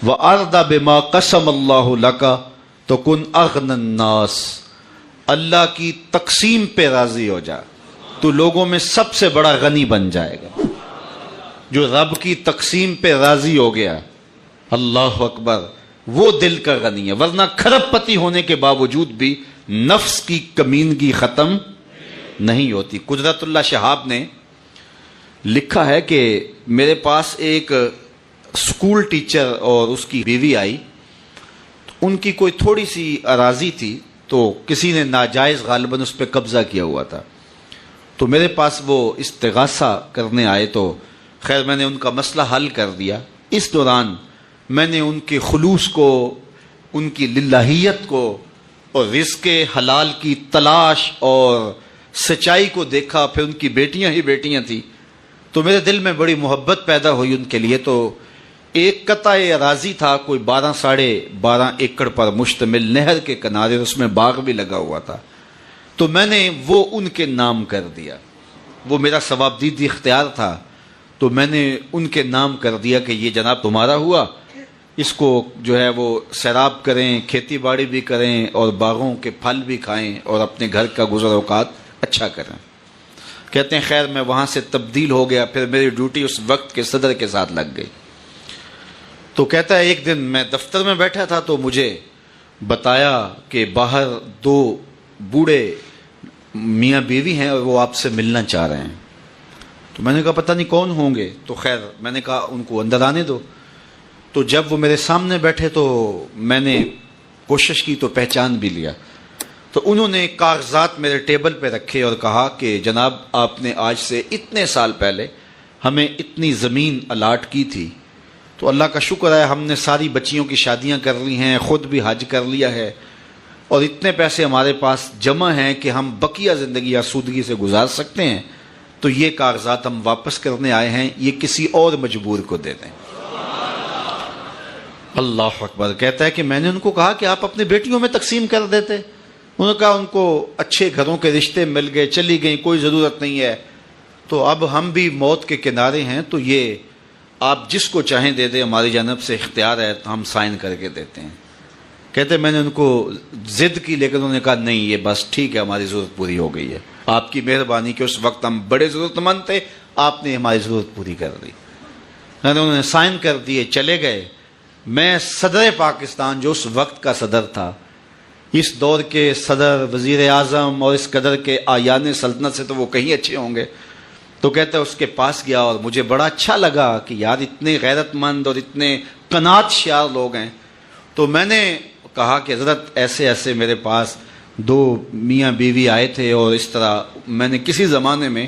وَأَرْضَ بِمَا قَسَمَ اللَّهُ لَكَ تَكُنْ أَغْنَى النَّاسِ، اللہ کی تقسیم پہ راضی ہو جا تو لوگوں میں سب سے بڑا غنی بن جائے گا۔ جو رب کی تقسیم پہ راضی ہو گیا، اللہ اکبر، وہ دل کا غنی ہے۔ ورنہ کھرب پتی ہونے کے باوجود بھی نفس کی کمینگی ختم نہیں ہوتی۔ قدرت اللہ شہاب نے لکھا ہے کہ میرے پاس ایک اسکول ٹیچر اور اس کی بیوی آئی، ان کی کوئی تھوڑی سی اراضی تھی تو کسی نے ناجائز غالباً اس پہ قبضہ کیا ہوا تھا، تو میرے پاس وہ استغاثہ کرنے آئے، تو خیر میں نے ان کا مسئلہ حل کر دیا۔ اس دوران میں نے ان کے خلوص کو، ان کی للہیت کو اور رزق حلال کی تلاش اور سچائی کو دیکھا۔ پھر ان کی بیٹیاں ہی بیٹیاں تھیں، تو میرے دل میں بڑی محبت پیدا ہوئی ان کے لیے۔ تو ایک قطع اراضی تھا کوئی 12.5 ایکڑ پر مشتمل، نہر کے کنارے، اس میں باغ بھی لگا ہوا تھا، تو میں نے وہ ان کے نام کر دیا۔ وہ میرا ثوابدید اختیار تھا، تو میں نے ان کے نام کر دیا کہ یہ جناب تمہارا ہوا، اس کو جو ہے وہ سیراب کریں، کھیتی باڑی بھی کریں اور باغوں کے پھل بھی کھائیں اور اپنے گھر کا گزر اوقات اچھا کریں۔ کہتے ہیں خیر میں وہاں سے تبدیل ہو گیا، پھر میری ڈیوٹی اس وقت کے صدر کے ساتھ لگ گئی۔ تو کہتا ہے ایک دن میں دفتر میں بیٹھا تھا تو مجھے بتایا کہ باہر 2 بوڑھے میاں بیوی ہیں اور وہ آپ سے ملنا چاہ رہے ہیں۔ تو میں نے کہا پتہ نہیں کون ہوں گے، تو خیر میں نے کہا ان کو اندر آنے دو۔ تو جب وہ میرے سامنے بیٹھے تو میں نے کوشش کی تو پہچان بھی لیا۔ تو انہوں نے کاغذات میرے ٹیبل پہ رکھے اور کہا کہ جناب آپ نے آج سے اتنے سال پہلے ہمیں اتنی زمین الاٹ کی تھی، تو اللہ کا شکر ہے ہم نے ساری بچیوں کی شادیاں کر لی ہیں، خود بھی حج کر لیا ہے، اور اتنے پیسے ہمارے پاس جمع ہیں کہ ہم بقیہ زندگی آسودگی سے گزار سکتے ہیں، تو یہ کاغذات ہم واپس کرنے آئے ہیں، یہ کسی اور مجبور کو دے دیں۔ اللہ اکبر۔ کہتا ہے کہ میں نے ان کو کہا کہ آپ اپنی بیٹیوں میں تقسیم کر دیتے۔ انہوں نے کہا ان کو اچھے گھروں کے رشتے مل گئے، چلی گئیں، کوئی ضرورت نہیں ہے، تو اب ہم بھی موت کے کنارے ہیں، تو یہ آپ جس کو چاہیں دے دیں، ہماری جانب سے اختیار ہے، تو ہم سائن کر کے دیتے ہیں۔ کہتے میں نے ان کو ضد کی، لیکن انہوں نے کہا نہیں یہ بس ٹھیک ہے، ہماری ضرورت پوری ہو گئی ہے، آپ کی مہربانی کہ اس وقت ہم بڑے ضرورت مند تھے، آپ نے ہماری ضرورت پوری کر دی۔ انہوں نے سائن کر دیے، چلے گئے۔ میں صدر پاکستان جو اس وقت کا صدر تھا، اس دور کے صدر، وزیر اعظم اور اس قدر کے آیان سلطنت سے تو وہ کہیں اچھے ہوں گے، تو کہتے ہیں اس کے پاس گیا اور مجھے بڑا اچھا لگا کہ یار اتنے غیرت مند اور اتنے قناعت شیار لوگ ہیں۔ تو میں نے کہا کہ حضرت ایسے ایسے میرے پاس 2 میاں بیوی آئے تھے، اور اس طرح میں نے کسی زمانے میں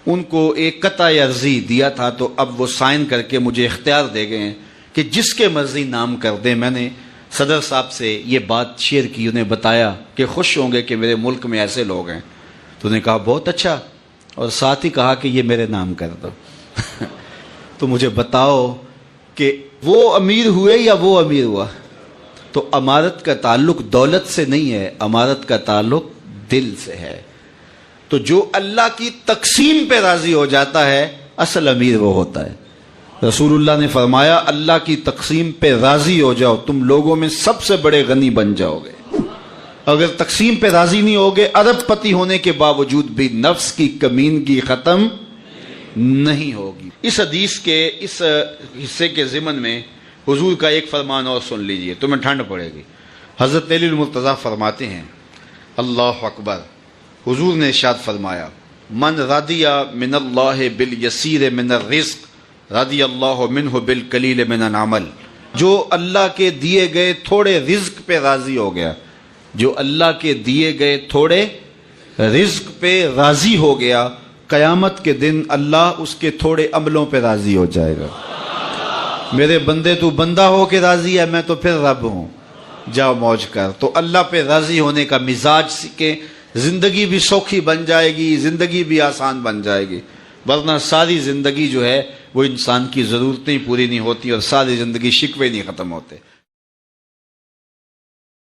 ان کو ایک قطع عرضی دیا تھا، تو اب وہ سائن کر کے مجھے اختیار دے گئے ہیں کہ جس کے مرضی نام کر دیں۔ میں نے صدر صاحب سے یہ بات شیئر کی، انہیں بتایا کہ خوش ہوں گے کہ میرے ملک میں ایسے لوگ ہیں، تو انہوں نے کہا بہت اچھا، اور ساتھ ہی کہا کہ یہ میرے نام کر دو۔ تو مجھے بتاؤ کہ وہ امیر ہوئے یا وہ امیر ہوا؟ تو امارت کا تعلق دولت سے نہیں ہے، امارت کا تعلق دل سے ہے۔ تو جو اللہ کی تقسیم پہ راضی ہو جاتا ہے، اصل امیر وہ ہوتا ہے۔ رسول اللہ نے فرمایا اللہ کی تقسیم پہ راضی ہو جاؤ، تم لوگوں میں سب سے بڑے غنی بن جاؤ گے۔ اگر تقسیم پہ راضی نہیں ہوگے، ارب پتی ہونے کے باوجود بھی نفس کی کمینگی ختم نہیں ہوگی۔ اس حدیث کے اس حصے کے ضمن میں حضور کا ایک فرمان اور سن لیجئے، تمہیں ٹھنڈ پڑے گی۔ حضرت علی المرتضیٰ فرماتے ہیں، اللہ اکبر، حضور نے ارشاد فرمایا، من رضی من اللہ بالیسیر من الرزق رضی اللہ منہ بالقلیل من العمل۔ جو اللہ کے دیے گئے تھوڑے رزق پہ راضی ہو گیا، جو اللہ کے دیے گئے تھوڑے رزق پہ راضی ہو گیا، قیامت کے دن اللہ اس کے تھوڑے عملوں پہ راضی ہو جائے گا۔ میرے بندے تو بندہ ہو کے راضی ہے، میں تو پھر رب ہوں، جاؤ موج کر۔ تو اللہ پہ راضی ہونے کا مزاج سیکھیں، زندگی بھی سوکھی بن جائے گی، زندگی بھی آسان بن جائے گی۔ ورنہ ساری زندگی جو ہے وہ انسان کی ضرورتیں پوری نہیں ہوتی، اور ساری زندگی شکوے نہیں ختم ہوتے۔